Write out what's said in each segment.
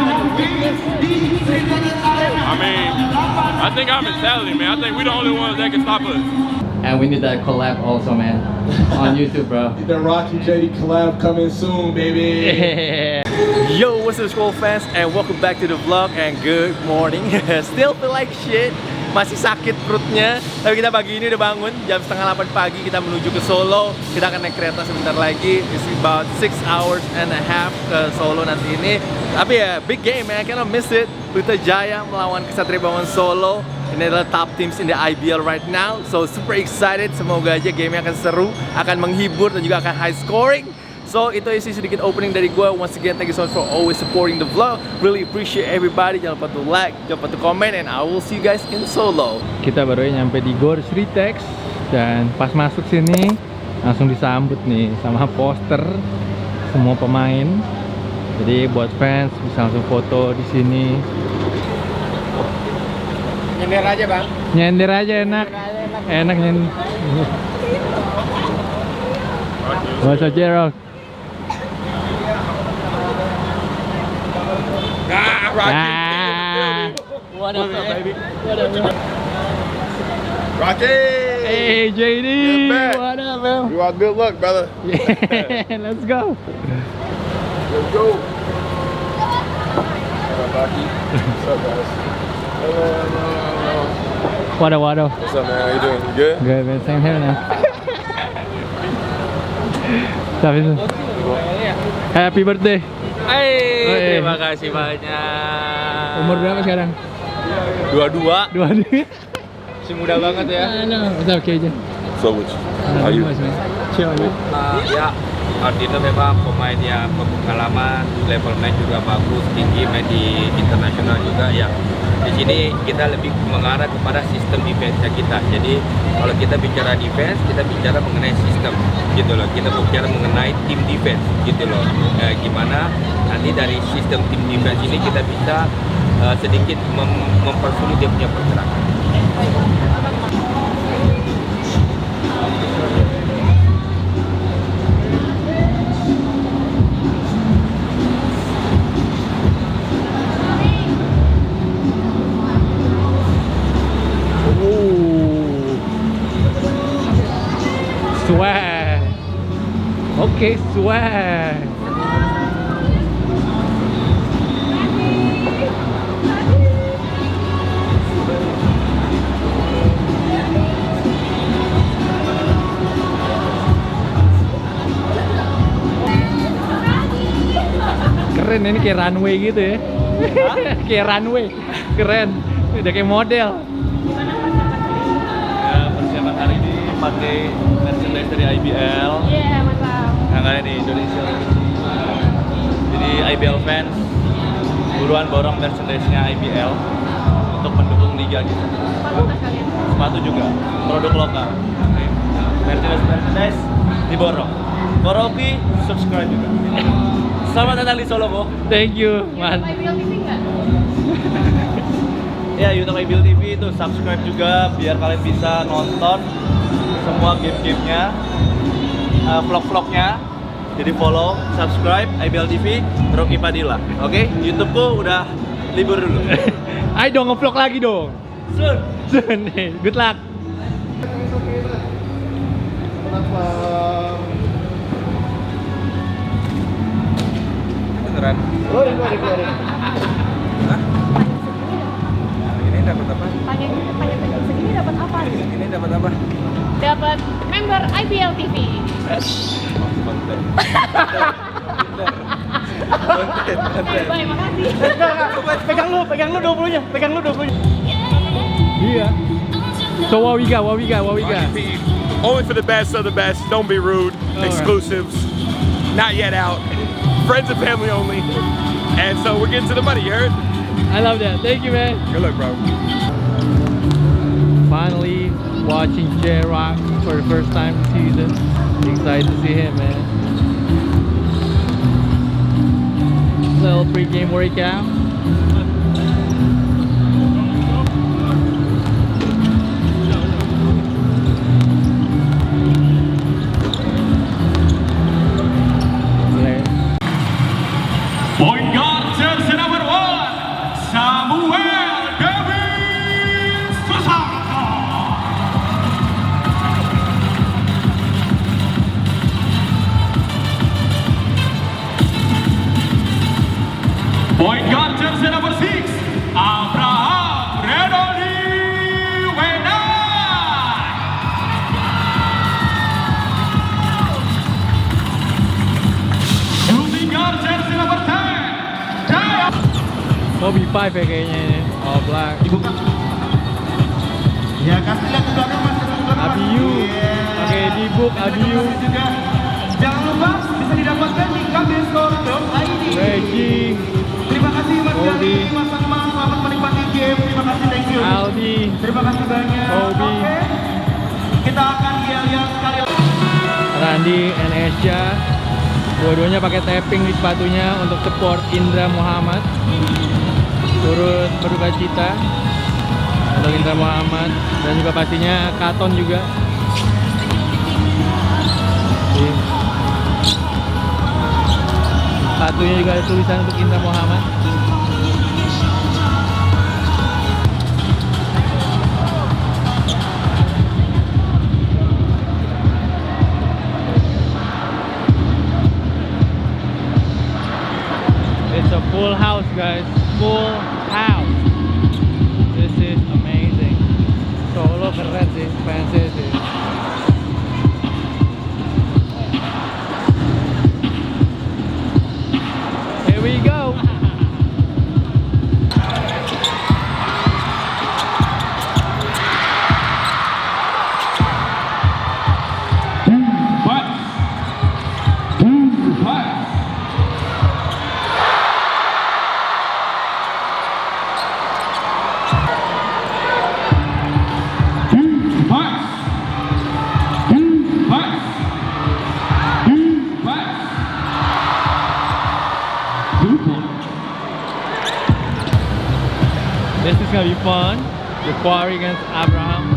I mean, I think our mentality, man. I think we're the only ones that can stop us. And we need that collab also, man, on YouTube, bro. The Rocky JD collab coming soon, baby. Yo, what's up Scroll fans, and welcome back to the vlog, and good morning. Still feel like shit, masih sakit perutnya. Tapi kita pagi ini udah bangun, jam 7:30 pagi, kita menuju ke Solo. Kita akan naik kereta sebentar lagi. It's about 6.5 hours ke Solo nanti ini. Tapi ya, big game man, I cannot miss it. Pelita Jaya melawan Ksatria Bangun Solo. Ini adalah top teams in the IBL right now. So super excited, semoga aja gamenya akan seru, akan menghibur, dan juga akan high scoring. So itu isi sedikit opening dari gue. Once again, thank you so much for always supporting the vlog. Really appreciate everybody. Jangan lupa to like, jangan lupa to comment, and I will see you guys in Solo. Kita baru nyampe di Gor Sritex, dan pas masuk sini langsung disambut nih sama poster semua pemain. Jadi buat fans bisa langsung foto di sini. Nyender aja bang. Nyender aja enak. Enak nyender. What's up, Gerald? What up, baby? Rocky! Hey, JD! What up, man? You are good luck, brother. Yeah, let's go. Let's go. What up, Rocky? What's up, guys? Wado, wado. What's up, man? How you doing? You good? Good, man. Same here now. Happy birthday. Hai, terima kasih banyak. Umur berapa sekarang? 22. 22. Si muda banget ya. What's up, KJ? So, which? How you? Chill, man. Ya, Ardino memang pemain yang berpengalaman, level main juga bagus, tinggi, main di internasional juga ya. Di sini kita lebih mengarah kepada sistem defense kita. Jadi kalau kita bicara defense, kita bicara mengenai sistem, gitu loh. Kita bicara mengenai tim defense, gitu loh. Gimana nanti dari sistem tim defense ini kita bisa sedikit mempersulit dia punya pergerakan. Swag. Okay, swag. Keren, ini kayak runway gitu ya. Kayak runway. Keren. Udah kayak model. Persiapan hari ini pakai merchandise dari IBL. Iya, mantap. Yang ada di Indonesia. Jadi IBL fans buruan borong merchandise-nya IBL untuk mendukung liga kita. Sepatu nggak kalian? Sepatu juga, produk lokal. Oke. Merchandise diborong. Koroki subscribe juga. Selamat datang di Solo, Bo. Thank you, man. IBL TV nggak? Ya, YouTube IBL TV itu subscribe juga biar kalian bisa nonton semua game-gamenya, vlog-vlognya. Jadi follow, subscribe IBL TV, Rocky Padilla. Oke, YouTubeku udah libur dulu. Ayo dong nge-vlog lagi dong. Soon. Soon. Good luck. Beneran. Keluarin. Ini dapat apa? Tanya segini dapat apa? Ini dapat apa? Dapat member IBL TV. Konten. Bye, makasih. Pegang lu 20-nya. Pegang lu 20-nya. Iya. So what we got? Only for the best of the best. Don't be rude. Exclusives. Not yet out. Friends and family only. And so we're getting to the money, you heard? I love that. Thank you, man. Good luck, bro. Finally watching J-Rock for the first time this season. Excited to see him, man. Little pre-game workout. Point guard jersey number 1. Oh B5 ya kayaknya ini. Oh black. Dibuka. Ya kasih lihat ke belakang mas. ABU. Oke dibook ABU. Juga. Jangan lupa bisa didapatkan di kbstore.id. Reggie. Terima kasih Mas Obi. Jali, Mas Akmal, selamat menikmati game. Terima kasih, thank you. Aldi. Terima kasih banyak. Obi. Oke. Kita akan lihat sekali lagi. Randi and Esja. Dua-duanya pakai tapping di sepatunya untuk support Indra Muhammad. Turut berduka cita untuk Indra Muhammad dan juga pastinya Katon juga. Sepatunya juga ada tulisan untuk Indra Muhammad. It's a full house, guys. Full house. This is amazing. Solo keren sih, fancy sih. Here we go. This is gonna be fun. The quarry against Abraham.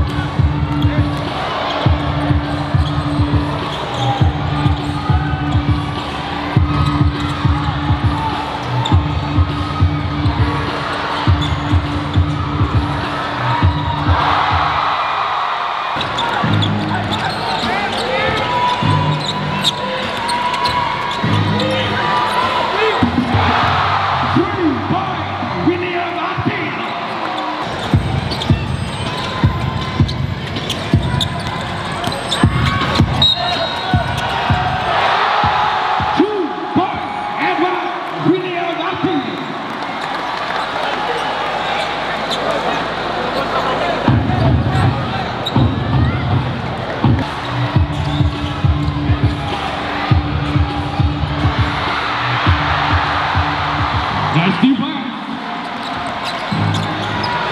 Nice defense.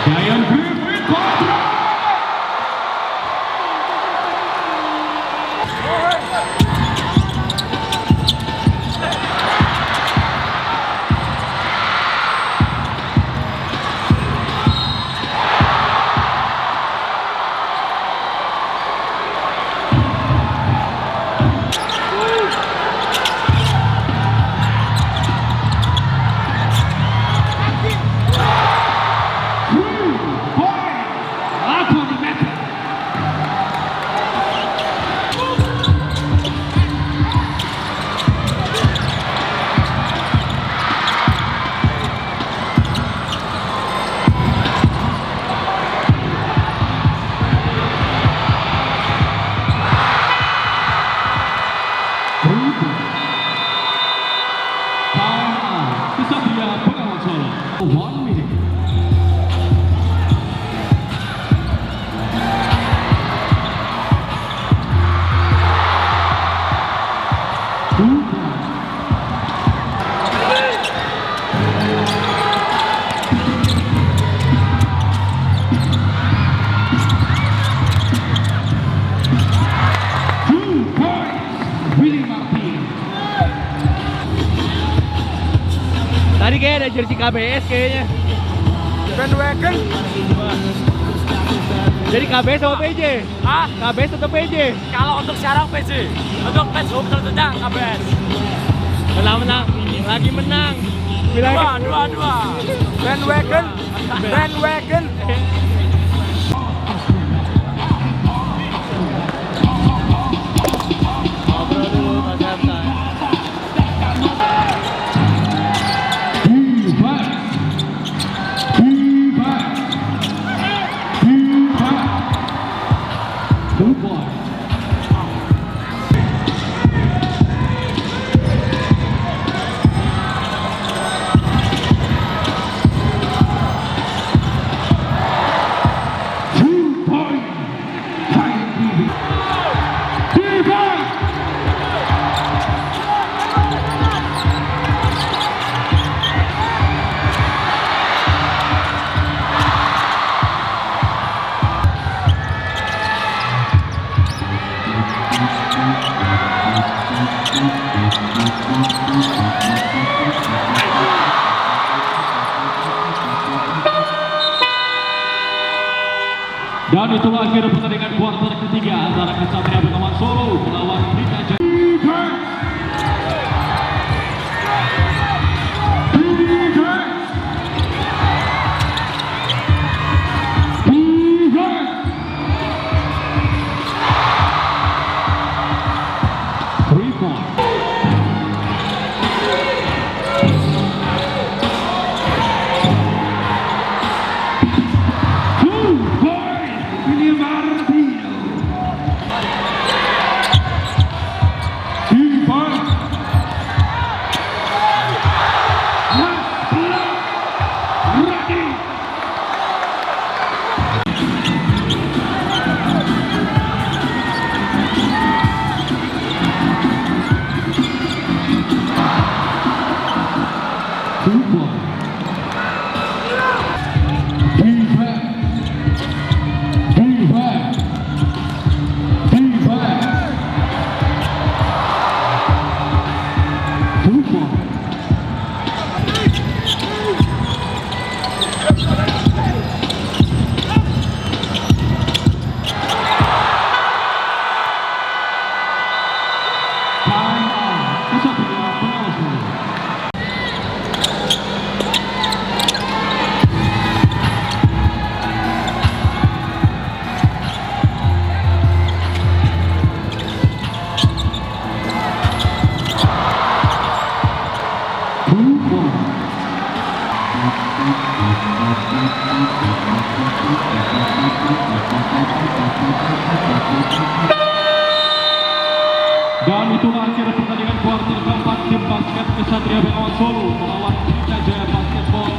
Giant Griffin Patra. Tadi kayak ada jersey KBS kayaknya. Bandwagon. Jadi KBS atau PJ? Ah, KBS atau PJ? kalau untuk sekarang PJ, untuk match home tentunya KBS. Menang-menang, lagi menang. Bilang Dua. Bandwagon. ngobrol dulu Mas Hafsan. Dan itu akhir pertandingan kuarter ketiga antara Ksatria Bengawan Solo melawan Pelita Jaya. Dan itulah akhir pertandingan kuarter keempat tim basket Ksatria Bengawan Solo melawan Pelita Jaya Basketball.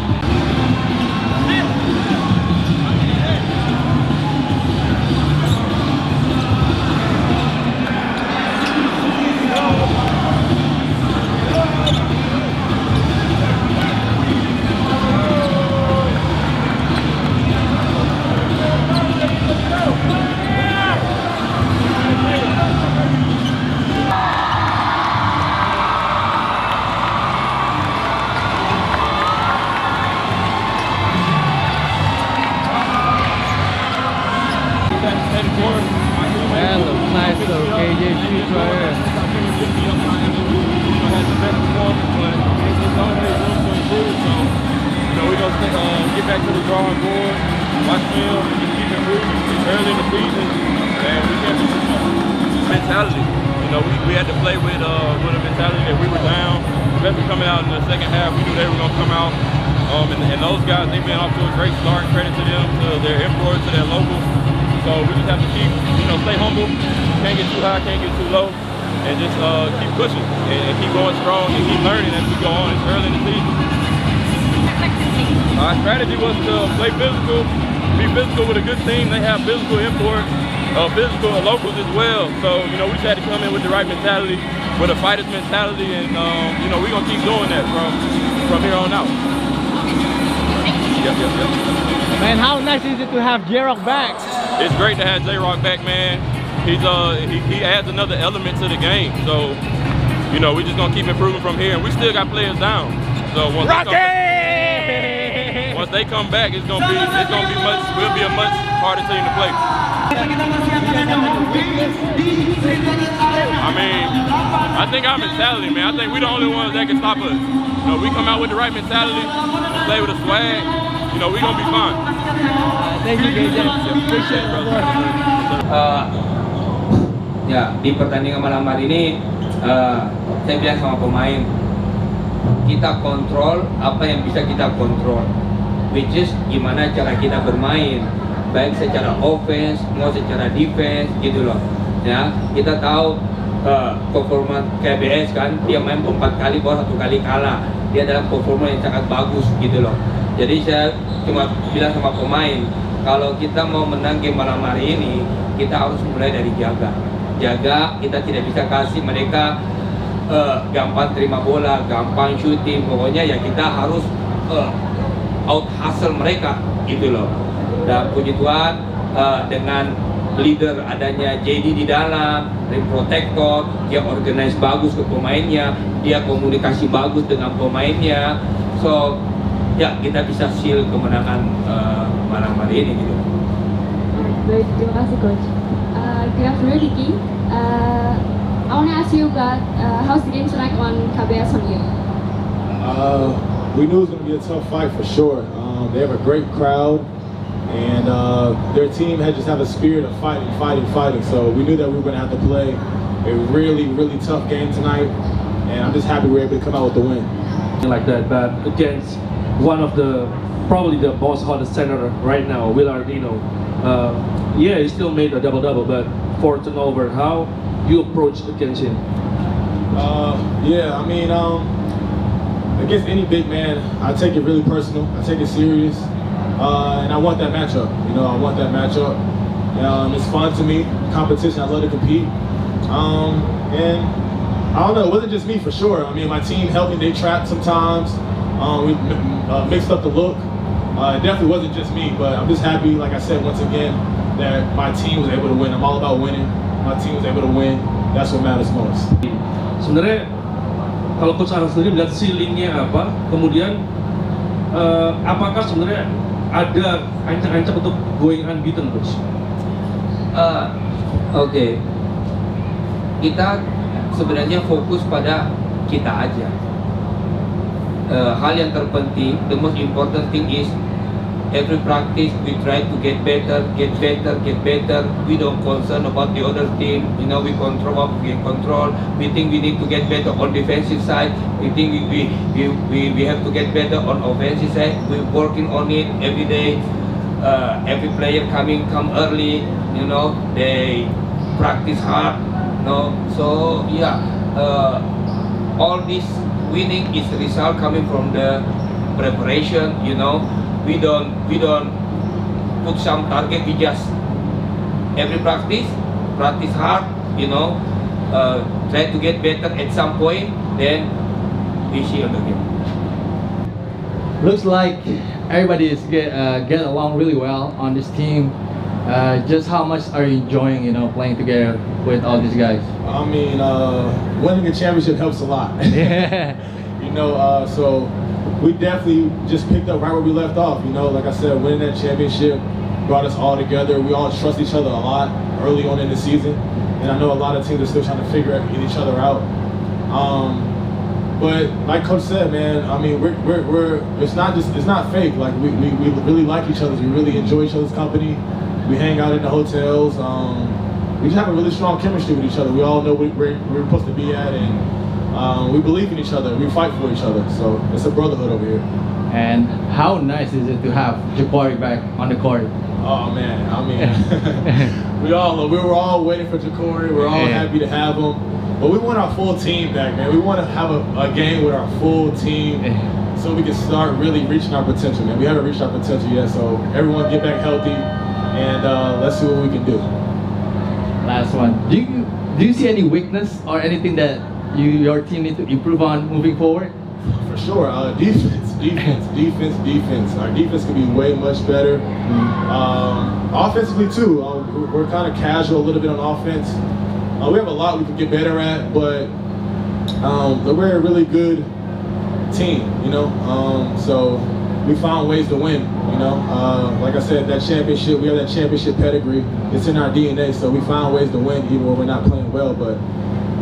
Man, looks nice though. KJ shoots right here. We're going to get back to the drawing board, watch film, and just keep improving. It's early in the season, and we can't be mentality. We had to play with a mentality that we were down, especially coming out in the second half. We knew they were going to come out. And those guys, they've been off to a great start. Credit to them, to their imports, to their locals. So we just have to keep, stay humble. Can't get too high, can't get too low. And just keep pushing and keep going strong and keep learning as we go on. It's early in the season. Our strategy was to play physical, be physical with a good team. They have physical imports, physical locals as well. So, we just had to come in with the right mentality, with a fighter's mentality. And, we're going to keep doing that from here on out. Yep. Man, how nice is it to have J-Rock back? It's great to have J-Rock back, man. He adds another element to the game. So, we're just gonna keep improving from here. And we still got players down. So once they come back, we'll be a much harder team to play. I think our mentality, man. I think we're the only ones that can stop us. We come out with the right mentality, play with a swag. We're gonna be fine. Thank you, KJ. Appreciate it, brother. Ya, di pertandingan malam hari ini saya bilang sama pemain, kita kontrol apa yang bisa kita kontrol, which is gimana cara kita bermain, baik secara offense mau secara defense gitu loh. Ya, kita tahu performa KBS kan, dia main 4 kali baru 1 kali kalah. Dia adalah performa yang sangat bagus gitu loh. Jadi saya cuma bilang sama pemain, kalau kita mau menang game malam hari ini, kita harus mulai dari jaga. Kita tidak bisa kasih mereka gampang terima bola, gampang shooting. Pokoknya ya kita harus out hustle mereka gitu loh. Dan puji Tuhan dengan leader adanya JD di dalam, rim protector, dia organize bagus ke pemainnya, dia komunikasi bagus dengan pemainnya. So ya kita bisa seal kemenangan malam hari ini gitu. Baik, terima kasih coach. Good afternoon, Diki. I want to ask you about how's the game tonight on KBS on you? We knew it was going to be a tough fight for sure. They have a great crowd, and their team had just have a spirit of fighting. So we knew that we were going to have to play a really, really tough game tonight, and I'm just happy we were able to come out with the win. Like that, but against one of the probably the most hottest center right now, Willardino. Yeah, he still made a double-double, but 4 turnover. How you approach against him? Yeah, I mean, against any big man, I take it really personal. I take it serious, and I want that matchup. You know, I want that matchup. It's fun to me. Competition, I love to compete. And I don't know, it wasn't just me for sure. I mean, my team helped me. They trapped sometimes. We mixed up the look. It definitely wasn't just me, but I'm just happy, like I said, once again, that my team was able to win. I'm all about winning. My team was able to win. That's what matters most. Sebenarnya kalau coach Arang sendiri melihat ceilingnya apa, kemudian apakah sebenarnya ada ancang-ancang untuk going unbeaten, coach? Oke. Kita sebenarnya fokus pada kita aja. Hal yang terpenting, the most important thing is every practice we try to get better. We don't concern about the other team. You know, we control what we control. We think we need to get better on defensive side. We think we have to get better on offensive side. We're working on it every day. Every player come early. You know, they practice hard. No, so yeah, all this winning is the result coming from the preparation. You know, we don't put some target. We just every practice hard. You know, try to get better at some point. Then we see on the game. Looks like everybody is get along really well on this team. Just how much are you enjoying, you know, playing together with all these guys? I mean, winning a championship helps a lot. Yeah. You know, so we definitely just picked up right where we left off. You know, like I said, winning that championship brought us all together. We all trust each other a lot early on in the season, and I know a lot of teams are still trying to figure each other out. But like Coach said, man, I mean, it's not fake. Like we really like each other. We really enjoy each other's company. We hang out in the hotels. We just have a really strong chemistry with each other. We all know where we're supposed to be at, and we believe in each other. We fight for each other. So it's a brotherhood over here. And how nice is it to have Ja'Cory back on the court? Oh man, I mean, we were all waiting for Ja'Cory. We're all happy to have him. But we want our full team back, man. We want to have a game with our full team so we can start really reaching our potential, man. We haven't reached our potential yet, so everyone get back healthy. And let's see what we can do. Last one. Do you see any weakness or anything that your team need to improve on moving forward? For sure. Defense. Our defense can be way much better. Offensively too. We're kind of casual a little bit on offense. We have a lot we can get better at, but we're a really good team. You know, so we found ways to win. You know, like I said, that championship, we have that championship pedigree. It's in our DNA, so we found ways to win even when we're not playing well. But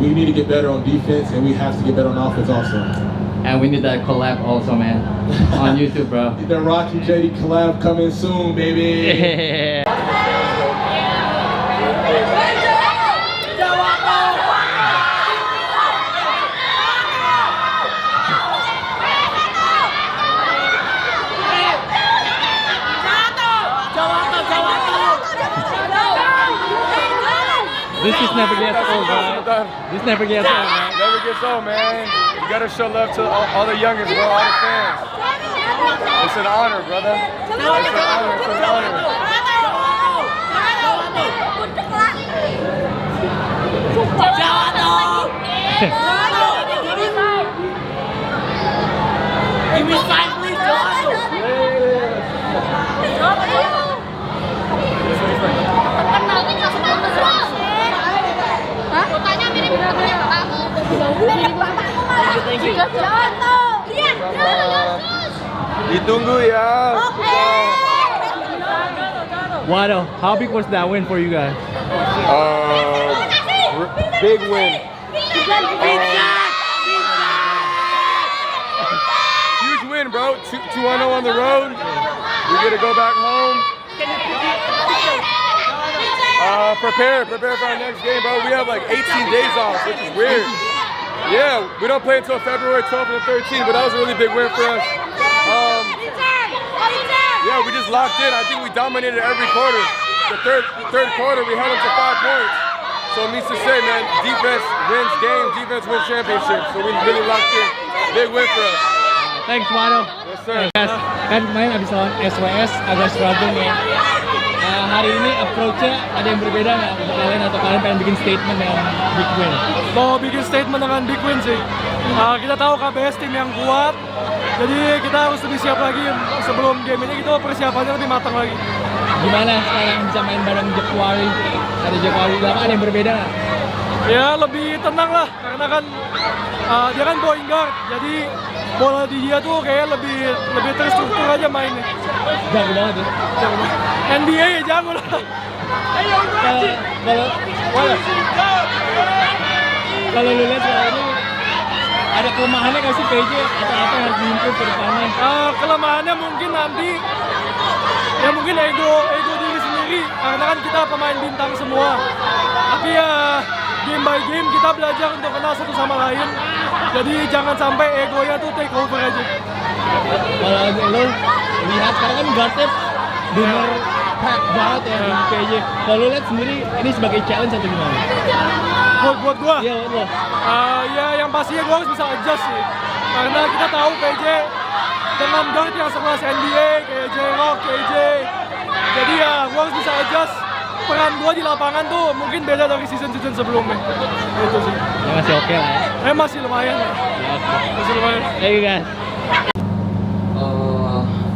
we need to get better on defense, and we have to get better on offense also. And we need that collab also, man, on YouTube, bro. The Rocky JD collab coming soon, baby. This just never gets old, man. This never gets old, man. Never gets old, man. You gotta show love to all the youngins, bro, all the fans. It's an honor, brother. It's an honor. It's an honor. Give me sign, please, Hah? Mukanya mirip dengan kamu. Ditunggu ya. Oke. Wado, how big was that win for you guys? Big win. Huge win, bro. 2-0 on the road. We get to go back home. Prepare for our next game, bro. We have like 18 days off, which is weird. Yeah, we don't play until February 12th and 13th, but that was a really big win for us. Yeah, we just locked in. I think we dominated every quarter. The third quarter, we held them to 5 points. So it means to say, man, defense wins games, defense wins championships. So we really locked in. Big win for us. Thanks, Wado. Yes, sir. Guys, kan main abis lawan SWS agak struggling ya. Hari ini approach-nya ada yang berbeda nggak untuk kalian atau kalian pengen bikin statement dengan big win? Mau bikin statement dengan big win sih. Kita tahu KBS tim yang kuat, jadi kita harus lebih siap lagi sebelum game ini. Kita persiapannya lebih matang lagi. Gimana sekarang bisa main bareng Jekwari? Ada Jekwari di lapangan, ada yang berbeda nggak? Ya lebih tenang lah, karena kan dia kan point guard, jadi bola di dia tuh kayak lebih terstruktur aja mainnya. Jago banget ya. Jago banget. NBA ya jago lah. Kalau lu lihat sekarang ini ada kelemahannya nggak sih PJ atau apa yang harus diimprove ke depannya? Kelemahannya mungkin nanti ya mungkin ego diri sendiri, karena kan kita pemain bintang semua. Tapi ya game by game kita belajar untuk kenal satu sama lain. Jadi jangan sampai egonya tuh take over aja. Kalau lo lihat sekarang kan guardnya bener pack banget ya di PJ. Kalau lo lihat sendiri ini sebagai challenge atau gimana? Buat gua? Iya buat lo. Ya yang pastinya gua harus bisa adjust sih. Karena kita tahu PJ dengan guard yang sekelas NBA kayak J-Rock, KJ. Jadi ya gua harus bisa adjust. Peran gua di lapangan tuh mungkin beda dari season sebelumnya. Itu sih. Ya masih oke lah ya. Masih lumayan lah. Masih lumayan. Thank you guys.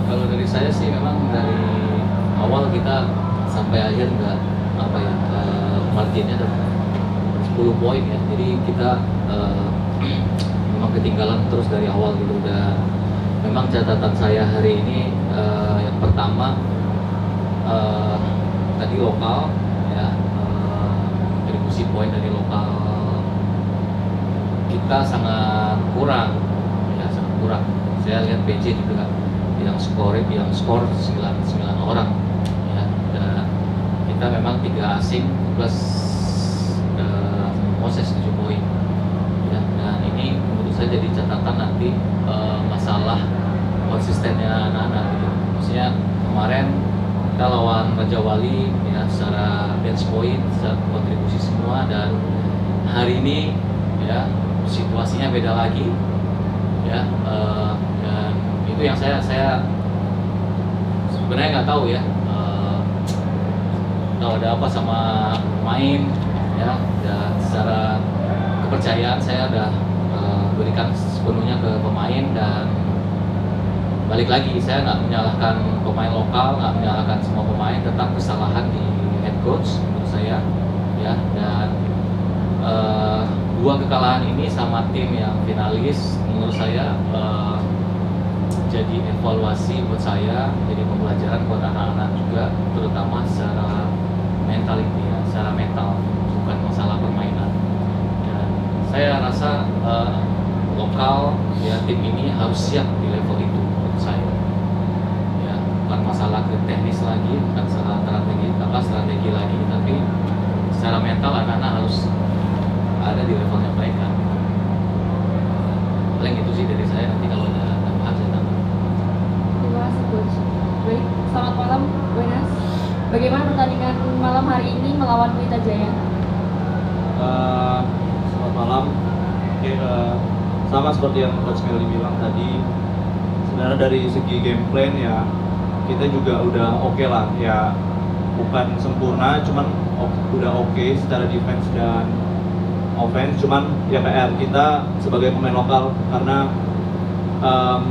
Kalau dari saya sih memang dari awal kita sampai akhir nggak marginnya ada 10 poin ya. Jadi kita memang ketinggalan terus dari awal gitu. Dan memang catatan saya hari ini yang pertama tadi lokal ya, kontribusi poin dari lokal kita sangat kurang ya, sangat kurang. Saya lihat PJ juga yang skor 9 orang ya, dan kita memang 3 asing plus Moses 7 poin ya, dan ini menurut saya jadi catatan nanti masalah konsistennya anak-anak gitu. Maksudnya kemarin kita lawan Raja Wali ya, secara bench point, secara kontribusi semua, dan hari ini ya situasinya beda lagi ya, dan itu yang saya sebenarnya nggak tahu ya, kalau ada apa sama pemain ya, dan secara kepercayaan saya udah berikan sepenuhnya ke pemain. Dan balik lagi, saya nggak menyalahkan pemain lokal, nggak menyalahkan semua pemain, tetap kesalahan di head coach menurut saya ya. Dan 2 kekalahan ini sama tim yang finalis menurut saya jadi evaluasi buat saya, jadi pembelajaran buat anak-anak juga, terutama secara mentality ya, secara mental, bukan masalah permainan. Dan saya rasa lokal ya, tim ini harus siap di level itu menurut saya ya, bukan masalah ke teknis lagi, bukan masalah strategi lagi, tapi secara mental anak-anak harus ada di levelnya mereka. Paling itu sih dari saya, nanti kalau ada tambahan saya tambah. Terima kasih coach. Baik, selamat malam Wenas. Bagaimana pertandingan malam hari ini melawan Pelita Jaya? Selamat malam. Oke, sama seperti yang Coach Melly bilang tadi, sebenarnya dari segi game plan ya kita juga udah oke lah ya, bukan sempurna, cuman udah oke secara defense dan offense. Cuman ya PR kita sebagai pemain lokal, karena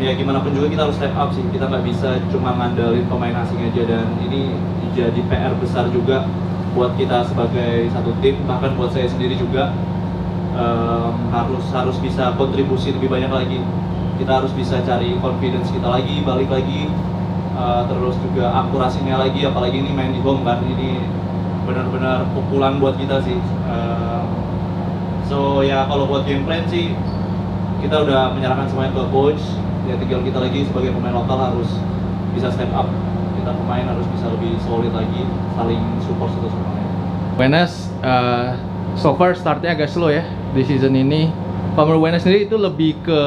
ya gimana pun juga kita harus step up sih, kita nggak bisa cuma ngandelin pemain asing aja, dan ini jadi PR besar juga buat kita sebagai satu tim, bahkan buat saya sendiri juga. Harus bisa kontribusi lebih banyak lagi. Kita harus bisa cari confidence kita lagi, balik lagi, terus juga akurasinya lagi, apalagi ini main di home kan, ini benar-benar pukulan buat kita sih. So ya kalau buat game plan sih kita udah menyerahkan semuanya ke coach, ya tinggal kita lagi sebagai pemain lokal harus bisa step up, kita pemain harus bisa lebih solid lagi, saling support satu sama lain. Wenas so far startnya agak slow ya di season ini. Kalau menurut Wenas sendiri itu lebih ke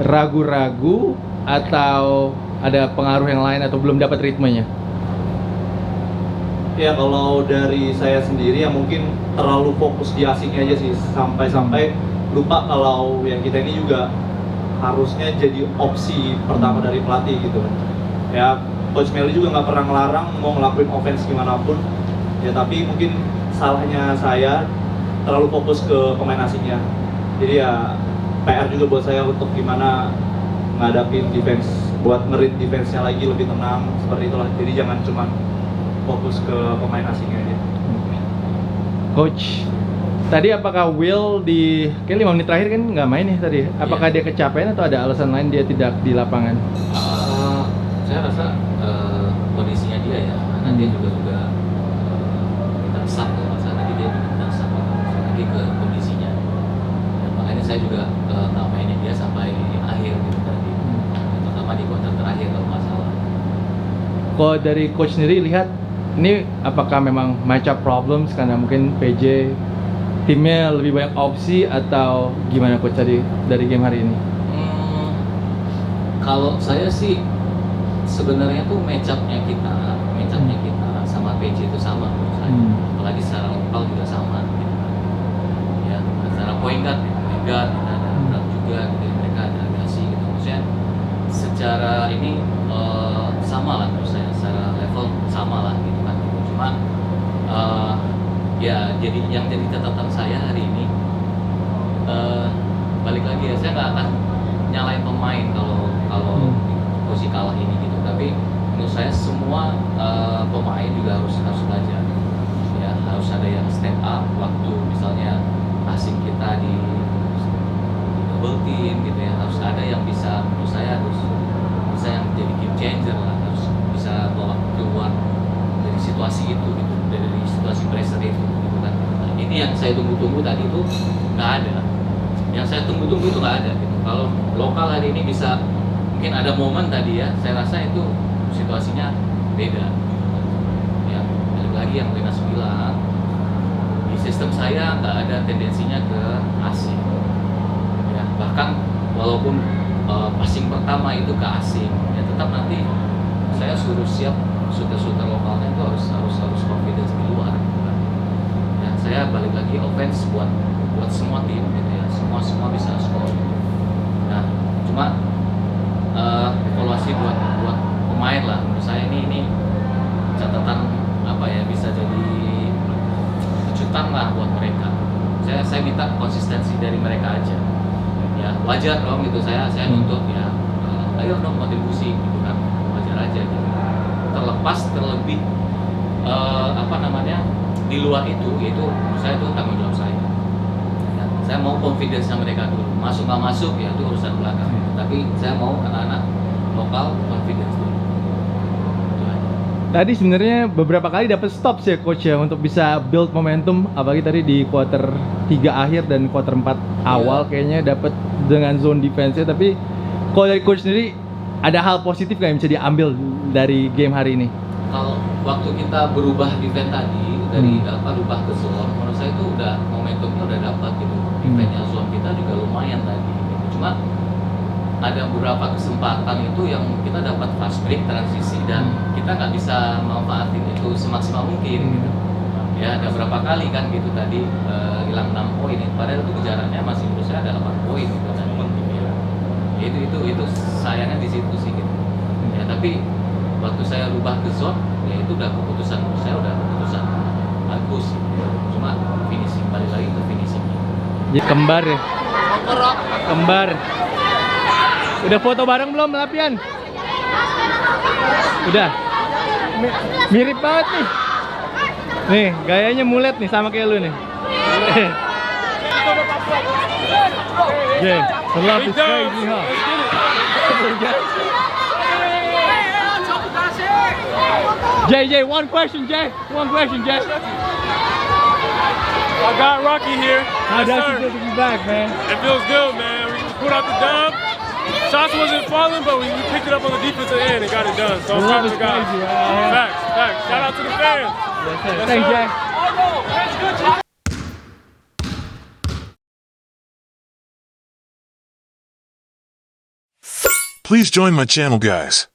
ragu-ragu atau ada pengaruh yang lain atau belum dapat ritmenya? Ya kalau dari saya sendiri ya mungkin terlalu fokus di asingnya aja sih, sampai-sampai lupa kalau yang kita ini juga harusnya jadi opsi pertama dari pelatih gitu. Ya Coach Melly juga nggak pernah ngelarang mau ngelakuin offense gimana pun. Ya tapi mungkin salahnya saya terlalu fokus ke pemain asingnya. Jadi ya PR juga buat saya untuk gimana ngadapin defense, buat ngerit defense-nya lagi lebih tenang seperti itulah. Jadi jangan cuma fokus ke pemain asingnya aja. Coach, tadi apakah Will di kayak 5 menit terakhir kan nggak main ya tadi? Apakah dia kecapean atau ada alasan lain dia tidak di lapangan? Saya rasa kondisinya dia ya, karena dia juga tersak ya, masalah dia juga tersak lagi ke kondisinya. Dan makanya saya juga nggak mainin dia sampai akhir gitu tadi, terutama di kuarter terakhir kalau nggak salah. Kalau dari coach sendiri lihat ini apakah memang matchup problems karena mungkin PJ timnya lebih banyak opsi atau gimana coach tadi dari game hari ini? Kalau saya sih sebenarnya tuh matchupnya kita sama PJ itu sama menurut saya. Apalagi secara lokal juga sama gitu. Ya, secara point guard kita ada Bram juga gitu, mereka ada Agassi gitu. Maksudnya secara ini sama lah menurut saya, secara level sama lah gitu kan. Cuma ya jadi yang jadi catatan saya hari ini balik lagi ya, saya nggak akan nyalain pemain kalau posisi kalah ini gitu, tapi menurut saya semua pemain juga harus belajar ya, harus ada yang step up waktu misalnya asing kita di double team gitu ya, harus ada yang bisa, menurut saya harus bisa yang jadi game changer lah, harus bisa bawa keluar dari situasi itu gitu, dari situasi pressure itu gitu kan. Nah, ini yang saya tunggu-tunggu tadi itu nggak ada, yang saya tunggu-tunggu itu nggak ada gitu. Kalau lokal hari ini bisa mungkin ada momen tadi ya, saya rasa itu situasinya beda ya. Balik lagi yang Wenas bilang, di sistem saya nggak ada tendensinya ke asing ya, bahkan walaupun passing pertama itu ke asing ya, tetap nanti saya suruh siap shooter lokalnya itu harus confidence di luar ya. Saya balik lagi offense buat semua tim gitu ya, semua bisa score. Nah cuma evaluasi buat pemain lah, menurut saya ini catatan apa ya, bisa jadi kejutan lah buat mereka. Saya minta konsistensi dari mereka aja ya, wajar dong gitu, saya nuntut ya, ayo dong kontribusi gitu kan, wajar aja gitu. Terlebih apa namanya di luar itu, yaitu menurut saya itu tanggung jawab saya ya. Saya mau confidence mereka dulu, masuk nggak masuk ya itu urusan belakang, tapi saya mau anak-anak lokal confidence dulu. Tadi sebenarnya beberapa kali dapat stops ya coach ya untuk bisa build momentum, apalagi tadi di quarter 3 akhir dan quarter 4 awal kayaknya dapat dengan zone defense-nya. Tapi kalau dari coach sendiri ada hal positif nggak yang bisa diambil dari game hari ini? Kalau waktu kita berubah defense tadi dari berubah ke zone, menurut saya itu udah momentumnya udah dapat gitu. Defense-nya zone kita juga lumayan tadi gitu. Cuma ada beberapa kesempatan itu yang kita dapat fast break transisi dan kita nggak bisa manfaatin itu semaksimal mungkin gitu. Ya ada berapa kali kan gitu tadi hilang 6 poin, padahal itu kejarannya masih menurut saya ada 8 poin gitu kan. Ya, itu sayangnya di situ sih gitu. Ya tapi waktu saya rubah ke zone, ya itu udah keputusan menurut saya, udah keputusan bagus gitu. Cuma finishing, balik lagi ke finishing. Ya, kembar ya. Kembar. Udah foto bareng belum latihan? Udah. Mirip banget nih. Nih, gayanya mulet nih sama kayak lu nih. Yeah, the love is crazy, huh? JJ, one question, Jay. One question, Jay. I got Rocky here. How Yes, does sir. it feel to be back, man? It feels good, man. We put out the dub. Shots wasn't falling, but we picked it up on the defensive end and got it done. So I'm proud of the guys. Crazy, right? Facts. Shout out to the fans. Yes, Thanks, sir. Jay. Please join my channel, guys.